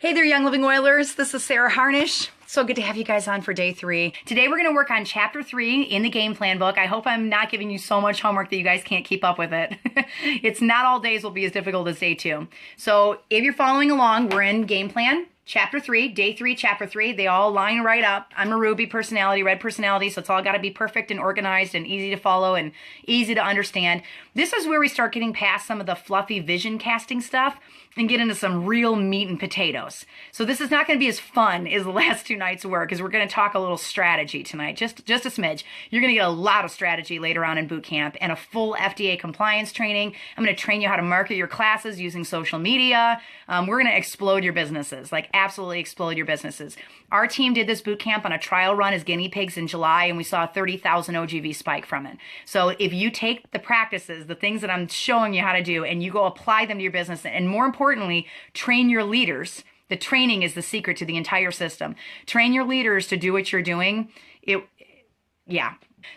Hey there, Young Living Oilers. This is Sarah Harnish. So good to have you guys on for day 3. Today we're going to work on chapter 3 in the game plan book. I hope I'm not giving you so much homework that you guys can't keep up with it. It's not all days will be as difficult as day 2. So if you're following along, we're in game plan. Chapter 3, day 3, chapter 3, they all line right up. I'm a Ruby personality, red personality, so it's all got to be perfect and organized and easy to follow and easy to understand. This is where we start getting past some of the fluffy vision casting stuff and get into some real meat and potatoes. So this is not going to be as fun as the last 2 nights of work, because we're going to talk a little strategy tonight, just a smidge. You're going to get a lot of strategy later on in boot camp and a full FDA compliance training. I'm going to train you how to market your classes using social media. We're going to explode your businesses, like absolutely explode your businesses. Our team did this boot camp on a trial run as guinea pigs in July, and we saw a 30,000 OGV spike from it. So if you take the practices, the things that I'm showing you how to do, and you go apply them to your business, and more importantly, train your leaders. The training is the secret to the entire system. Train your leaders to do what you're doing.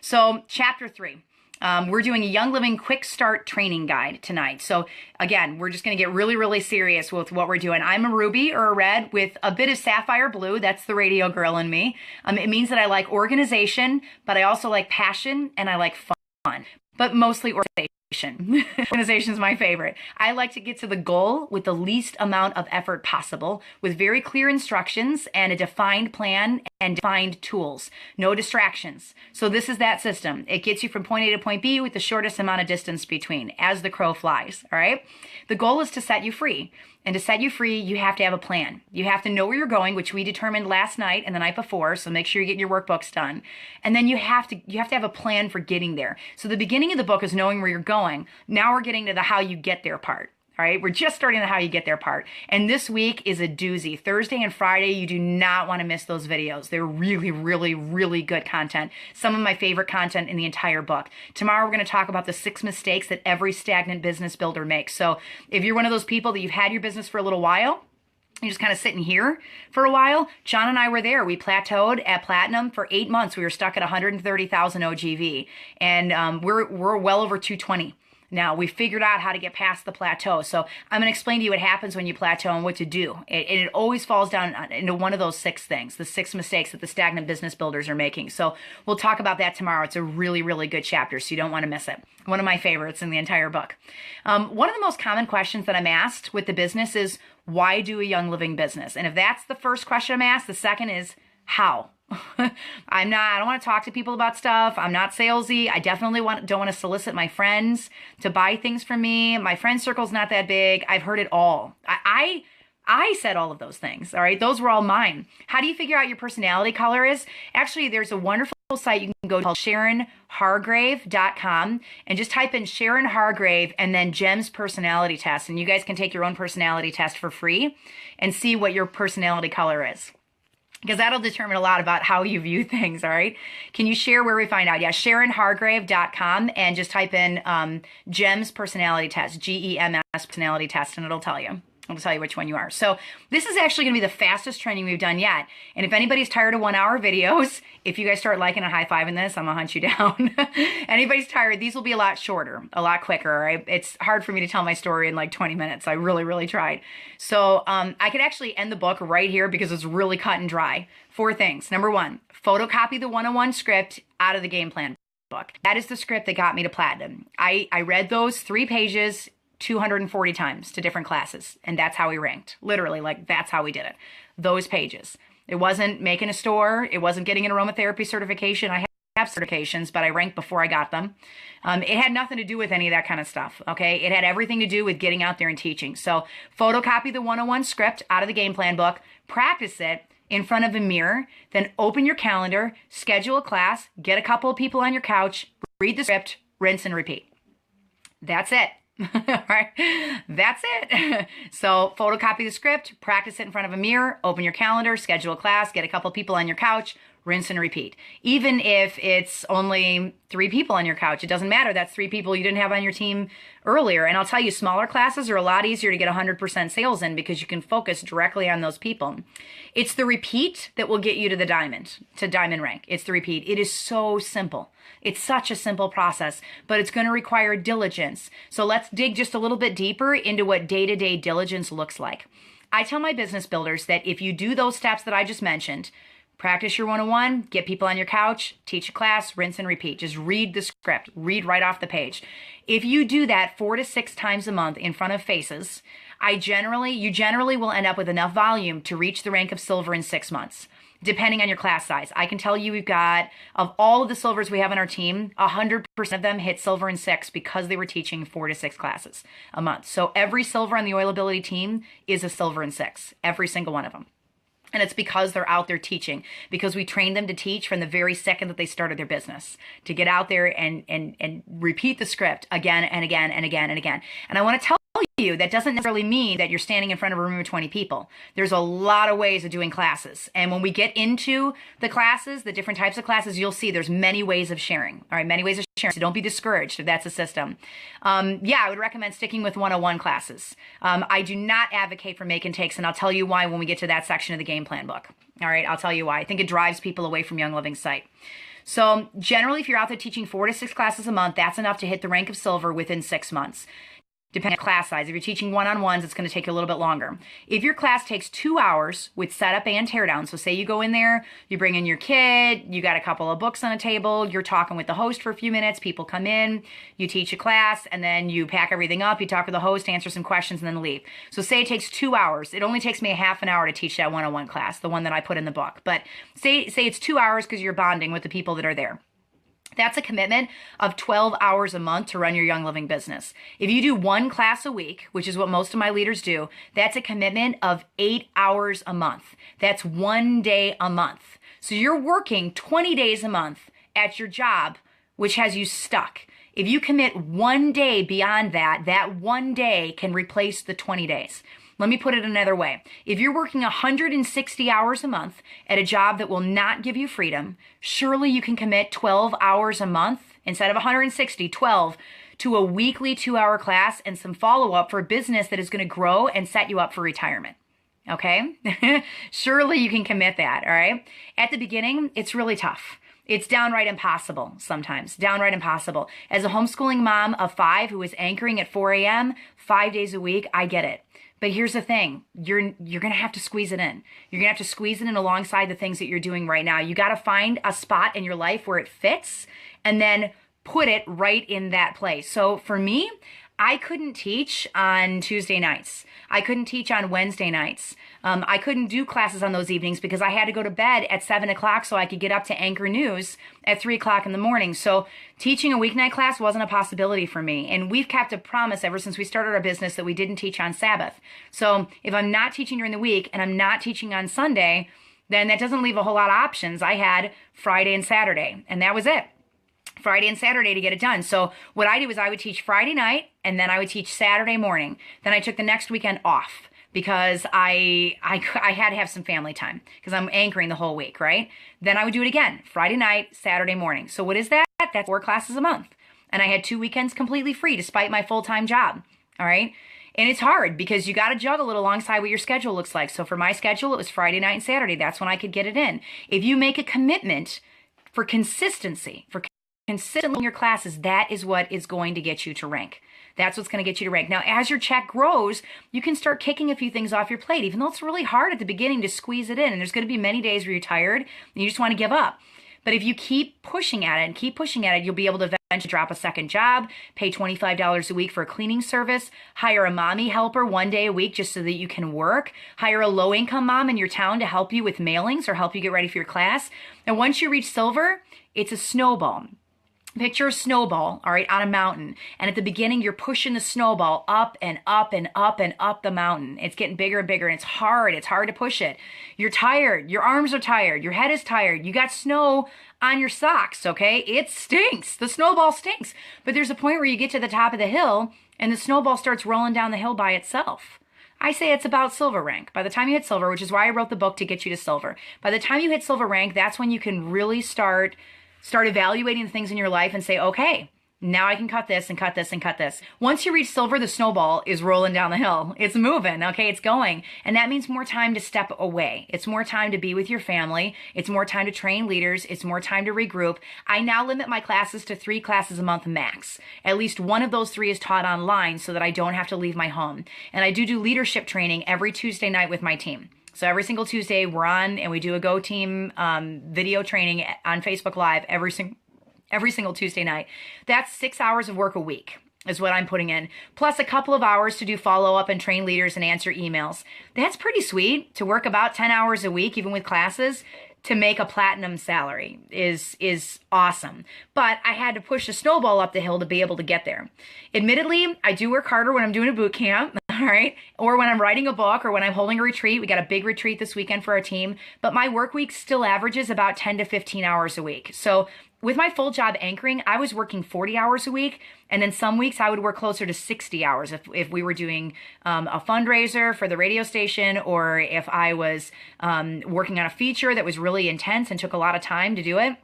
So chapter 3. We're doing a Young Living Quick Start Training Guide tonight. So again, we're just going to get really, really serious with what we're doing. I'm a Ruby or a Red with a bit of Sapphire Blue. That's the radio girl in me. It means that I like organization, but I also like passion and I like fun, but mostly organization. Organization is my favorite. I like to get to the goal with the least amount of effort possible, with very clear instructions and a defined plan and defined tools. No distractions. So this is that system. It gets you from point A to point B with the shortest amount of distance between, as the crow flies, all right? The goal is to set you free. And to set you free, you have to have a plan. You have to know where you're going, which we determined last night and the night before, so make sure you get your workbooks done. And then you have to have a plan for getting there. So the beginning of the book is knowing where you're going. Now we're getting to the how you get there part. All right, we're just starting the how you get there part. And this week is a doozy. Thursday and Friday, you do not want to miss those videos. They're really, really, really good content. Some of my favorite content in the entire book. Tomorrow, we're going to talk about the 6 mistakes that every stagnant business builder makes. So if you're one of those people that you've had your business for a little while, you're just kind of sitting here for a while. John and I were there. We plateaued at platinum for 8 months. We were stuck at 130,000 OGV, and we're well over 220. Now, we figured out how to get past the plateau. So I'm going to explain to you what happens when you plateau and what to do. And it always falls down into one of those 6 things, the 6 mistakes that the stagnant business builders are making. So we'll talk about that tomorrow. It's a really, really good chapter, so you don't want to miss it. One of my favorites in the entire book. One of the most common questions that I'm asked with the business is, why do a Young Living business? And if that's the first question I'm asked, the second is, how? I don't want to talk to people about stuff. I'm not salesy. I definitely don't want to solicit my friends to buy things from me. My friend circle's not that big. I've heard it all. I said all of those things. All right. Those were all mine. How do you figure out your personality color is? Actually, there's a wonderful site you can go to called SharonHargrave.com and just type in Sharon Hargrave and then Jem's personality test. And you guys can take your own personality test for free and see what your personality color is, because that'll determine a lot about how you view things, all right? Can you share where we find out? Yeah, SharonHargrave.com, and just type in Jem's personality test, GEMS personality test, and it'll tell you. I'll tell you which one you are. So this is actually going to be the fastest training we've done yet. And if anybody's tired of 1-hour videos, if you guys start liking and high-fiving this, I'm going to hunt you down. Anybody's tired, these will be a lot shorter, a lot quicker. Right? It's hard for me to tell my story in like 20 minutes. I really, really tried. So I could actually end the book right here because it's really cut and dry. 4 things. Number 1, photocopy the 101 script out of the game plan book. That is the script that got me to platinum. I read those 3 pages 240 times to different classes. And that's how we ranked. Literally, like that's how we did it. Those pages. It wasn't making a store. It wasn't getting an aromatherapy certification. I have certifications, but I ranked before I got them. It had nothing to do with any of that kind of stuff. Okay. It had everything to do with getting out there and teaching. So photocopy the 101 script out of the game plan book, practice it in front of a mirror, then open your calendar, schedule a class, get a couple of people on your couch, read the script, rinse and repeat. That's it. Right? That's it. So photocopy the script, practice it in front of a mirror, open your calendar, schedule a class, get a couple people on your couch, rinse and repeat. Even if it's only 3 people on your couch, it doesn't matter. That's 3 people you didn't have on your team earlier. And I'll tell you, smaller classes are a lot easier to get 100% sales in because you can focus directly on those people. It's the repeat that will get you to the diamond rank. It's the repeat. It is so simple. It's such a simple process, but it's going to require diligence. So let's dig just a little bit deeper into what day-to-day diligence looks like. I tell my business builders that if you do those steps that I just mentioned, practice your 101, get people on your couch, teach a class, rinse and repeat. Just read the script, read right off the page. If you do that 4 to 6 times a month in front of faces, you generally will end up with enough volume to reach the rank of silver in 6 months, depending on your class size. I can tell you we've got, of all of the silvers we have on our team, 100% of them hit silver in 6 because they were teaching 4 to 6 classes a month. So every silver on the Oil Ability team is a silver in 6, every single one of them. And it's because they're out there teaching, because we trained them to teach from the very second that they started their business, to get out there and repeat the script again and again and again and again. And I want to tell you that doesn't necessarily mean that you're standing in front of a room of 20 people. There's a lot of ways of doing classes. And when we get into the classes, the different types of classes, you'll see there's many ways of sharing. All right, many ways of sharing. So don't be discouraged if that's a system. I would recommend sticking with 101 classes. I do not advocate for make and takes, and I'll tell you why when we get to that section of the game plan book. All right, I'll tell you why. I think it drives people away from Young Living's site. So generally, if you're out there teaching 4 to 6 classes a month, that's enough to hit the rank of silver within 6 months. Depending on class size. If you're teaching one-on-ones, it's going to take you a little bit longer. If your class takes 2 hours with setup and teardown, so say you go in there, you bring in your kid, you got a couple of books on a table, you're talking with the host for a few minutes, people come in, you teach a class, and then you pack everything up, you talk with the host, answer some questions, and then leave. So say it takes 2 hours. It only takes me a half an hour to teach that one-on-one class, the one that I put in the book. But say it's 2 hours because you're bonding with the people that are there. That's a commitment of 12 hours a month to run your Young Living business. If you do 1 class a week, which is what most of my leaders do, that's a commitment of 8 hours a month. That's 1 day a month. So you're working 20 days a month at your job, which has you stuck. If you commit 1 day beyond that, that 1 day can replace the 20 days. Let me put it another way. If you're working 160 hours a month at a job that will not give you freedom, surely you can commit 12 hours a month instead of 160, 12 to a weekly 2-hour class and some follow-up for a business that is going to grow and set you up for retirement. Okay? Surely you can commit that, all right? At the beginning, it's really tough. It's downright impossible sometimes, downright impossible. As a homeschooling mom of 5 who is anchoring at 4 a.m., 5 days a week, I get it. But here's the thing, you're going to have to squeeze it in. You're going to have to squeeze it in alongside the things that you're doing right now. You got to find a spot in your life where it fits and then put it right in that place. So for me, I couldn't teach on Tuesday nights. I couldn't teach on Wednesday nights. I couldn't do classes on those evenings because I had to go to bed at 7 o'clock so I could get up to anchor news at 3 o'clock in the morning. So teaching a weeknight class wasn't a possibility for me. And we've kept a promise ever since we started our business that we didn't teach on Sabbath. So if I'm not teaching during the week and I'm not teaching on Sunday, then that doesn't leave a whole lot of options. I had Friday and Saturday, and that was it. Friday and Saturday to get it done. So what I did was I would teach Friday night and then I would teach Saturday morning. Then I took the next weekend off because I had to have some family time because I'm anchoring the whole week, right? Then I would do it again, Friday night, Saturday morning. So what is that? That's 4 classes a month. And I had 2 weekends completely free despite my full-time job, all right? And it's hard because you got to juggle it alongside what your schedule looks like. So for my schedule, it was Friday night and Saturday. That's when I could get it in. If you make a commitment for consistency, consistently in your classes, that is what is going to get you to rank. That's what's going to get you to rank. Now, as your check grows, you can start kicking a few things off your plate, even though it's really hard at the beginning to squeeze it in. And there's going to be many days where you're tired and you just want to give up. But if you keep pushing at it and keep pushing at it, you'll be able to eventually drop a second job, pay $25 a week for a cleaning service, hire a mommy helper 1 day a week just so that you can work, hire a low-income mom in your town to help you with mailings or help you get ready for your class. And once you reach silver, it's a snowball. Picture a snowball, all right, on a mountain. And at the beginning, you're pushing the snowball up and up and up and up the mountain. It's getting bigger and bigger, and it's hard. It's hard to push it. You're tired. Your arms are tired. Your head is tired. You got snow on your socks, okay? It stinks. The snowball stinks. But there's a point where you get to the top of the hill, and the snowball starts rolling down the hill by itself. I say it's about silver rank. By the time you hit silver, which is why I wrote the book to get you to silver, by the time you hit silver rank, that's when you can really start evaluating the things in your life and say, okay, Now I can cut this and cut this and cut this. Once you reach silver, the snowball is rolling down the hill. It's moving, okay? It's going. And that means more time to step away. It's more time to be with your family. It's more time to train leaders. It's more time to regroup. I now limit my classes to 3 classes a month max. At least one of those 3 is taught online so that I don't have to leave my home. And I do leadership training every Tuesday night with my team. So every single Tuesday we're on and we do a Go Team video training on Facebook Live every single Tuesday night. That's 6 hours of work a week is what I'm putting in, plus a couple of hours to do follow-up and train leaders and answer emails. That's pretty sweet. To work about 10 hours a week, even with classes, to make a platinum salary is awesome. But I had to push the snowball up the hill to be able to get there. Admittedly, I do work harder when I'm doing a boot camp, all right? Or when I'm writing a book or when I'm holding a retreat. We got a big retreat this weekend for our team. But my work week still averages about 10 to 15 hours a week. So with my full job anchoring, I was working 40 hours a week, and then some weeks I would work closer to 60 hours if we were doing a fundraiser for the radio station, or if I was working on a feature that was really intense and took a lot of time to do it.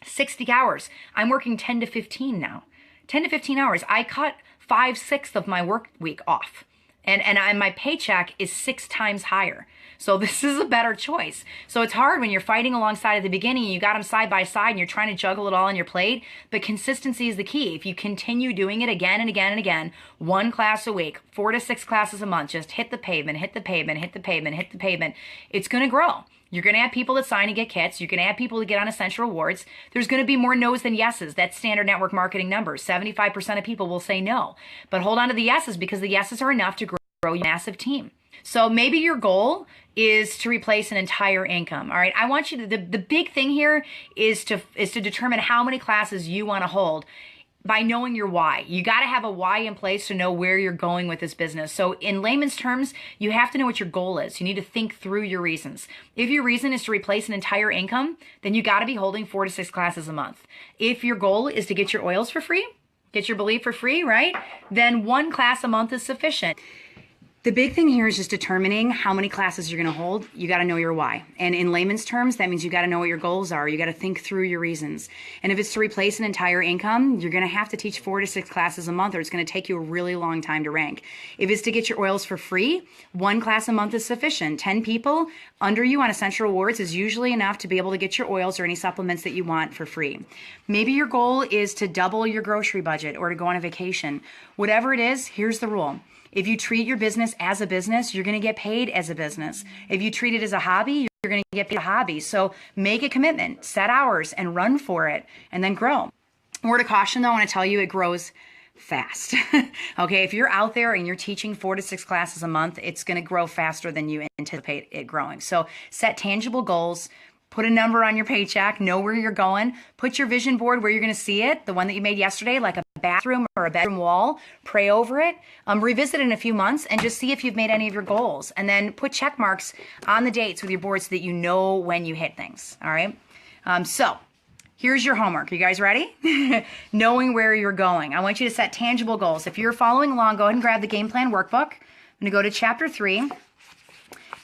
60 hours. I'm working 10 to 15 now. 10 to 15 hours. I cut 5/6 of my work week off. And my paycheck is 6 times higher. So this is a better choice. So it's hard when you're fighting alongside at the beginning, you got them side by side and you're trying to juggle it all on your plate, but consistency is the key. If you continue doing it again and again and again, 1 class a week, 4 to 6 classes a month, just hit the pavement, hit the pavement, hit the pavement, hit the pavement, it's going to grow. You're going to have people that sign and get kits. You're going to have people that get on Essential Rewards. There's going to be more no's than yeses. That's standard network marketing numbers. 75% of people will say no. But hold on to the yeses, because the yeses are enough to grow your massive team. So maybe your goal is to replace an entire income. All right. I want you to, the big thing here is to determine how many classes you want to hold by knowing your why. You got to have a why in place to know where you're going with this business. So in layman's terms, you have to know what your goal is. You need to think through your reasons. If your reason is to replace an entire income, then you got to be holding 4 to 6 classes a month. If your goal is to get your oils for free, get your belief for free, right? Then 1 class a month is sufficient. The big thing here is just determining how many classes you're going to hold. You got to know your why. And in layman's terms, that means you got to know what your goals are. You got to think through your reasons. And if it's to replace an entire income, you're going to have to teach 4 to 6 classes a month, or it's going to take you a really long time to rank. If it's to get your oils for free, 1 class a month is sufficient. 10 people under you on Essential Rewards is usually enough to be able to get your oils or any supplements that you want for free. Maybe your goal is to double your grocery budget or to go on a vacation. Whatever it is, here's the rule. If you treat your business as a business, you're going to get paid as a business. If you treat it as a hobby, you're going to get paid as a hobby. So make a commitment, set hours, and run for it, and then grow. Word of caution, though, I want to tell you, it grows fast. Okay, if you're out there and you're teaching 4 to 6 classes a month, it's going to grow faster than you anticipate it growing. So set tangible goals. Put a number on your paycheck, know where you're going, put your vision board where you're going to see it, the one that you made yesterday, like a bathroom or a bedroom wall, pray over it, revisit it in a few months, and just see if you've made any of your goals. And then put check marks on the dates with your board so that you know when you hit things, all right? So here's your homework. You guys ready? Knowing where you're going. I want you to set tangible goals. If you're following along, go ahead and grab the Game Plan Workbook. I'm going to go to Chapter 3.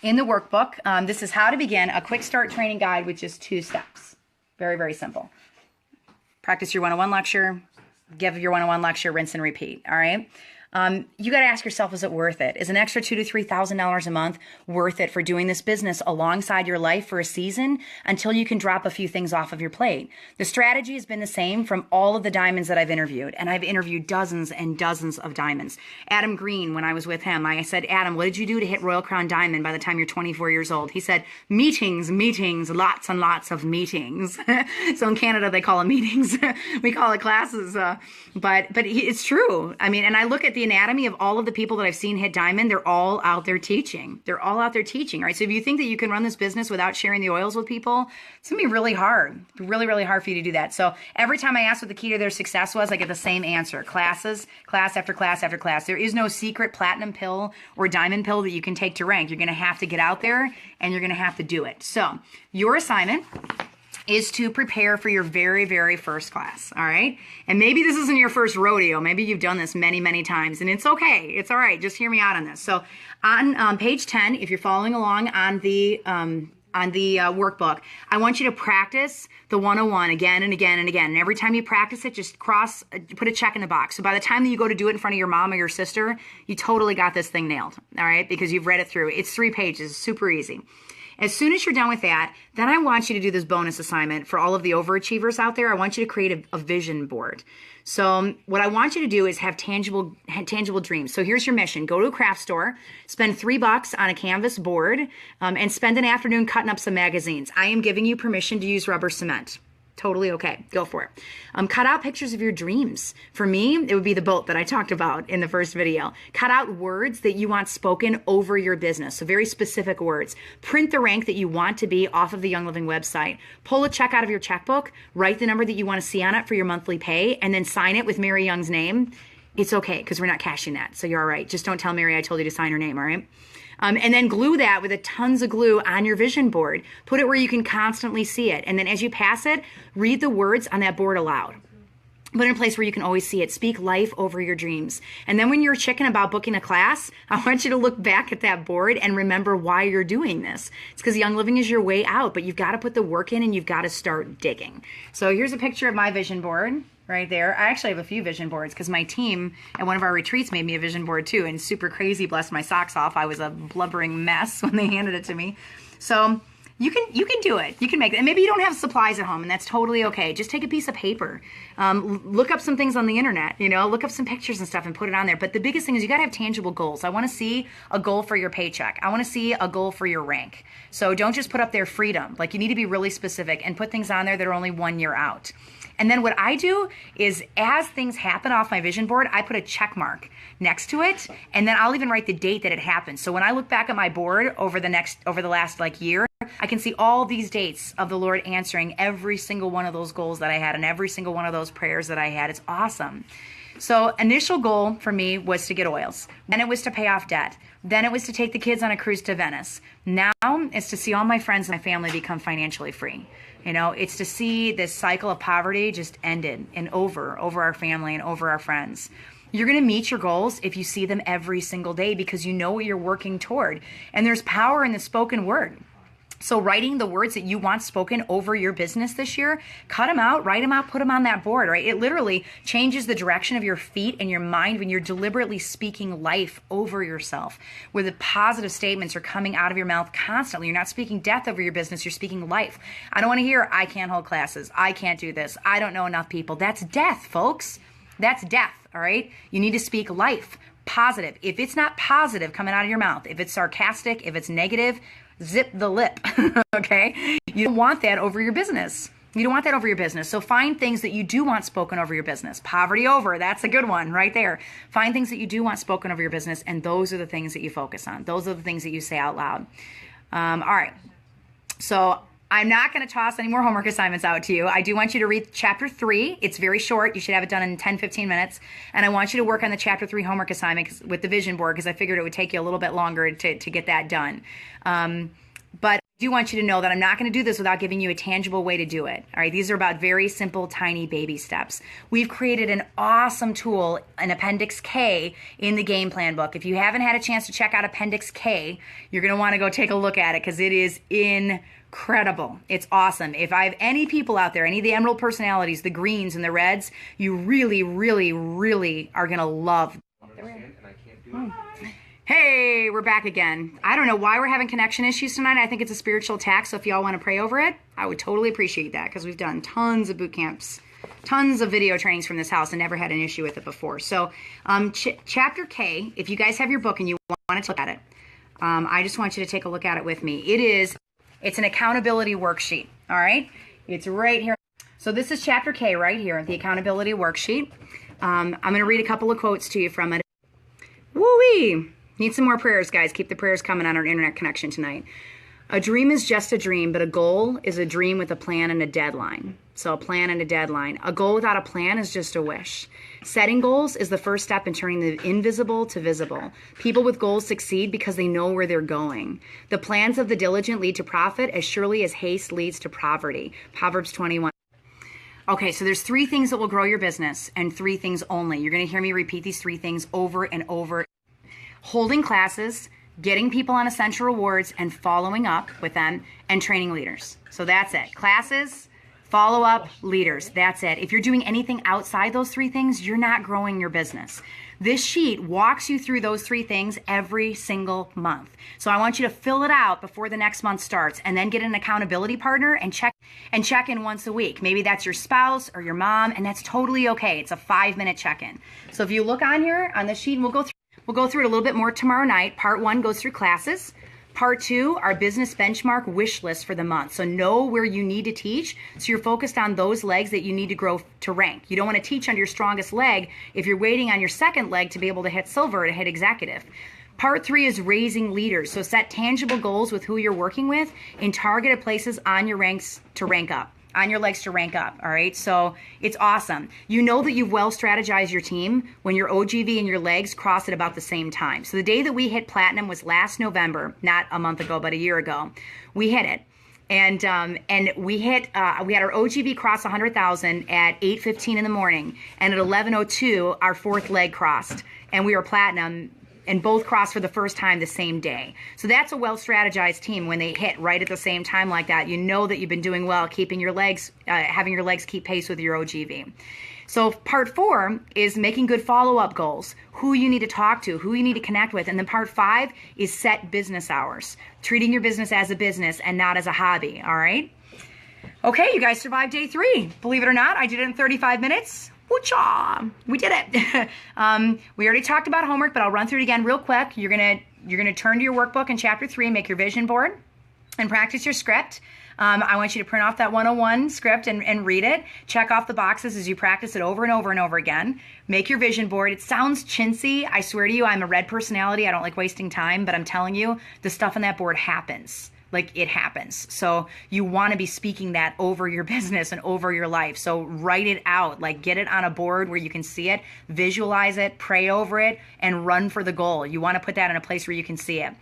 In the workbook, this is how to begin a quick start training guide with just 2 steps. Very, very simple. Practice your 101 lecture, give your 101 lecture, rinse and repeat, all right? You got to ask yourself, is it worth it? Is an extra $2,000 to $3,000 a month worth it for doing this business alongside your life for a season until you can drop a few things off of your plate? The strategy has been the same from all of the diamonds that I've interviewed, and I've interviewed dozens and dozens of diamonds. Adam Green, when I was with him, I said, Adam, what did you do to hit Royal Crown Diamond by the time you're 24 years old? He said, meetings, meetings, lots and lots of meetings. So in Canada, they call them meetings. We call it classes. But it's true. I mean, and I look at the anatomy of all of the people that I've seen hit diamond. They're all out there teaching. They're all out there teaching, right? So if you think that you can run this business without sharing the oils with people, it's going to be really hard. Really, really hard for you to do that. So every time I ask what the key to their success was, I get the same answer. Classes, class after class after class. There is no secret platinum pill or diamond pill that you can take to rank. You're going to have to get out there and you're going to have to do it. So your assignment is to prepare for your very, very first class, all right? And maybe this isn't your first rodeo. Maybe you've done this many, many times, and it's okay. It's all right. Just hear me out on this. So on page 10, if you're following along on the on the workbook, I want you to practice the 101 again and again and again. And every time you practice it, just put a check in the box. So by the time that you go to do it in front of your mom or your sister, you totally got this thing nailed, all right? Because you've read it through. It's 3 pages, super easy. As soon as you're done with that, then I want you to do this bonus assignment for all of the overachievers out there. I want you to create a vision board. So what I want you to do is have tangible dreams. So here's your mission. Go to a craft store, spend $3 on a canvas board, and spend an afternoon cutting up some magazines. I am giving you permission to use rubber cement. Totally okay. Go for it. Cut out pictures of your dreams. For me, it would be the boat that I talked about in the first video. Cut out words that you want spoken over your business. So very specific words. Print the rank that you want to be off of the Young Living website. Pull a check out of your checkbook. Write the number that you want to see on it for your monthly pay, and then sign it with Mary Young's name. It's okay because we're not cashing that. So you're all right. Just don't tell Mary I told you to sign her name, all right? And then glue that with tons of glue on your vision board. Put it where you can constantly see it. And then as you pass it, read the words on that board aloud. Put it in a place where you can always see it. Speak life over your dreams. And then when you're chicken about booking a class, I want you to look back at that board and remember why you're doing this. It's because Young Living is your way out, but you've got to put the work in and you've got to start digging. So here's a picture of my vision board. Right there. I actually have a few vision boards because my team at one of our retreats made me a vision board too, and super crazy, blessed my socks off. I was a blubbering mess when they handed it to me. So you can do it. You can make it. And maybe you don't have supplies at home, and that's totally okay. Just take a piece of paper. Look up some things on the internet, look up some pictures and stuff and put it on there. But the biggest thing is you got to have tangible goals. I want to see a goal for your paycheck. I want to see a goal for your rank. So don't just put up their freedom. Like, you need to be really specific and put things on there that are only 1 year out. And then what I do is, as things happen off my vision board, I put a check mark next to it, and then I'll even write the date that it happened. So when I look back at my board over the last year, I can see all these dates of the Lord answering every single one of those goals that I had and every single one of those prayers that I had. It's awesome. So initial goal for me was to get oils. Then it was to pay off debt. Then it was to take the kids on a cruise to Venice. Now it's to see all my friends and my family become financially free. It's to see this cycle of poverty just ended and over our family and over our friends. You're going to meet your goals if you see them every single day because you know what you're working toward. And there's power in the spoken word. So writing the words that you want spoken over your business this year, cut them out, write them out, put them on that board, right? It literally changes the direction of your feet and your mind when you're deliberately speaking life over yourself, where the positive statements are coming out of your mouth constantly. You're not speaking death over your business, you're speaking life. I don't want to hear, I can't hold classes, I can't do this, I don't know enough people. That's death, folks. That's death, all right? You need to speak life, positive. If it's not positive coming out of your mouth, if it's sarcastic, if it's negative, zip the lip, okay? You don't want that over your business. You don't want that over your business. So find things that you do want spoken over your business. Poverty over, that's a good one right there. Find things that you do want spoken over your business, and those are the things that you focus on. Those are the things that you say out loud. All right. So I'm not going to toss any more homework assignments out to you. I do want you to read chapter 3. It's very short. You should have it done in 10, 15 minutes. And I want you to work on the chapter 3 homework assignment with the vision board because I figured it would take you a little bit longer to get that done. But I do want you to know that I'm not going to do this without giving you a tangible way to do it. All right, these are about very simple, tiny baby steps. We've created an awesome tool, an Appendix K, in the game plan book. If you haven't had a chance to check out Appendix K, you're going to want to go take a look at it because it is incredible. It's awesome. If I have any people out there, any of the emerald personalities, the greens and the reds, you really, really, really are going to love. Hey, we're back again. I don't know why we're having connection issues tonight. I think it's a spiritual attack, so if y'all want to pray over it, I would totally appreciate that because we've done tons of boot camps, tons of video trainings from this house and never had an issue with it before. So chapter K, if you guys have your book and you want to look at it, I just want you to take a look at it with me. It's an accountability worksheet, all right? It's right here. So this is chapter K right here, the accountability worksheet. I'm going to read a couple of quotes to you from it. Woo-wee! Need some more prayers, guys. Keep the prayers coming on our internet connection tonight. A dream is just a dream, but a goal is a dream with a plan and a deadline. So a plan and a deadline. A goal without a plan is just a wish. Setting goals is the first step in turning the invisible to visible. People with goals succeed because they know where they're going. The plans of the diligent lead to profit as surely as haste leads to poverty. Proverbs 21. Okay, so there's 3 things that will grow your business and 3 things only. You're going to hear me repeat these 3 things over and over. Holding classes, getting people on essential rewards and following up with them, and training leaders. So that's it. Classes, follow up, leaders. That's it. If you're doing anything outside those 3 things, you're not growing your business. This sheet walks you through those 3 things every single month. So I want you to fill it out before the next month starts, and then get an accountability partner and check in once a week. Maybe that's your spouse or your mom, and that's totally okay. It's a 5-minute check-in. So if you look on here on the sheet, and we'll go through it a little bit more tomorrow night. Part 1 goes through classes. Part 2, our business benchmark wish list for the month. So know where you need to teach. So you're focused on those legs that you need to grow to rank. You don't want to teach on your strongest leg if you're waiting on your second leg to be able to hit silver, to hit executive. Part 3 is raising leaders. So set tangible goals with who you're working with in targeted places on your ranks to rank up. On your legs to rank up, all right? So it's awesome. You know that you've well strategized your team when your OGV and your legs cross at about the same time. So the day that we hit platinum was last November, not a month ago, but a year ago. We hit it. And we had our OGV cross 100,000 at 8:15 in the morning. And at 11:02, our 4th leg crossed. And we were platinum, and both crossed for the first time the same day. So that's a well-strategized team. When they hit right at the same time like that, you know that you've been doing well, keeping your legs, having your legs keep pace with your OGV. So part 4 is making good follow-up goals, who you need to talk to, who you need to connect with. And then part 5 is set business hours, treating your business as a business and not as a hobby, all right? Okay, you guys survived day 3. Believe it or not, I did it in 35 minutes. Woo-cha! We did it. We already talked about homework, but I'll run through it again real quick. You're gonna turn to your workbook in chapter 3 and make your vision board and practice your script. I want you to print off that 101 script and read it. Check off the boxes as you practice it over and over and over again. Make your vision board. It sounds chintzy. I swear to you, I'm a red personality. I don't like wasting time, but I'm telling you, the stuff on that board happens. Like, it happens. So you want to be speaking that over your business and over your life. So write it out, like get it on a board where you can see it, visualize it, pray over it, and run for the goal. You want to put that in a place where you can see it.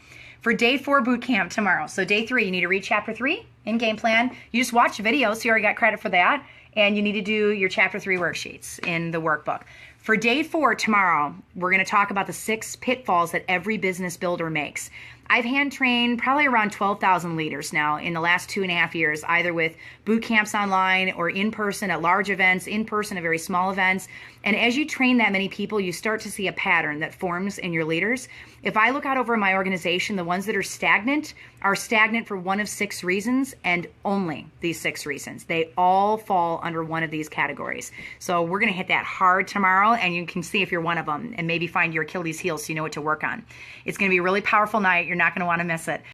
For day 4 boot camp tomorrow. So day 3, you need to read chapter 3 in Game Plan. You just watch the video, so you already got credit for that. And you need to do your chapter 3 worksheets in the workbook. For day 4 tomorrow, we're going to talk about the 6 pitfalls that every business builder makes. I've hand trained probably around 12,000 leaders now in the last 2.5 years, either with boot camps online or in person at large events, in person at very small events. And as you train that many people, you start to see a pattern that forms in your leaders. If I look out over my organization, the ones that are stagnant for one of 6 reasons, and only these 6 reasons. They all fall under one of these categories. So we're going to hit that hard tomorrow, and you can see if you're one of them and maybe find your Achilles heel so you know what to work on. It's going to be a really powerful night. You're not going to want to miss it.